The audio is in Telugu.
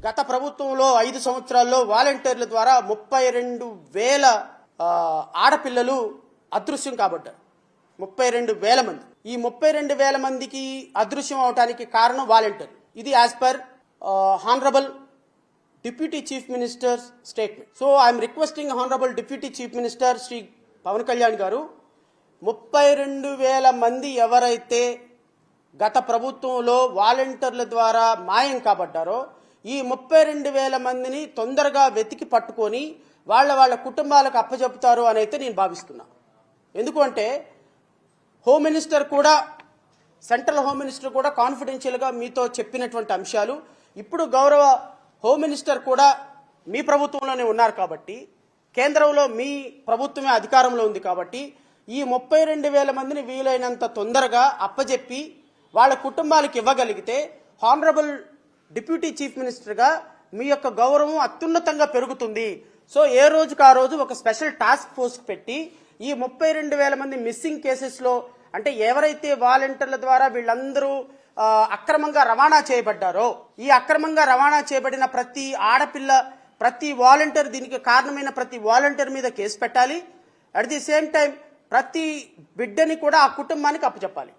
గత ప్రభుత్వంలో 5 సంవత్సరాల్లో వాలంటీర్ల ద్వారా 32,000 ఆడపిల్లలు అదృశ్యం కాబట్టారు. 32,000 మంది. ఈ 32,000 మందికి అదృశ్యం అవడానికి కారణం వాలంటీర్లు. ఇది as per honourable deputy chief minister statement. So I'm requesting honourable deputy chief minister Shri Pawan Kalyan గారు, 32,000 మంది ఎవరైతే గత ప్రభుత్వంలో వాలంటీర్ల ద్వారా మాయం కాబడ్డారో ఈ 32,000 మందిని తొందరగా వెతికి పట్టుకొని వాళ్ళ కుటుంబాలకు అప్పచెపుతారు అని అయితే నేను భావిస్తున్నా. ఎందుకంటే హోమ్ మినిస్టర్ కూడా, సెంట్రల్ హోమ్ మినిస్టర్ కూడా కాన్ఫిడెన్షియల్గా మీతో చెప్పినటువంటి అంశాలు ఇప్పుడు గౌరవ హోమ్ మినిస్టర్ కూడా మీ ప్రభుత్వంలోనే ఉన్నారు కాబట్టి, కేంద్రంలో మీ ప్రభుత్వమే అధికారంలో ఉంది కాబట్టి ఈ 32,000 మందిని వీలైనంత తొందరగా అప్పజెప్పి వాళ్ళ కుటుంబాలకు ఇవ్వగలిగితే హానరబుల్ డిప్యూటీ చీఫ్ మినిస్టర్గా మీ యొక్క గౌరవం అత్యున్నతంగా పెరుగుతుంది. సో ఏ రోజుకు ఆ రోజు ఒక స్పెషల్ టాస్క్ ఫోర్స్ పెట్టి ఈ 32,000 మంది మిస్సింగ్ కేసెస్లో, అంటే ఎవరైతే వాలంటీర్ల ద్వారా వీళ్ళందరూ అక్రమంగా రవాణా చేయబడ్డారో ఈ అక్రమంగా రవాణా చేయబడిన ప్రతి ఆడపిల్ల, ప్రతి వాలంటీర్, దీనికి కారణమైన ప్రతి వాలంటీర్ మీద కేసు పెట్టాలి. అట్ ది సేమ్ టైం ప్రతి బిడ్డని కూడా ఆ కుటుంబానికి అప్పచెప్పాలి.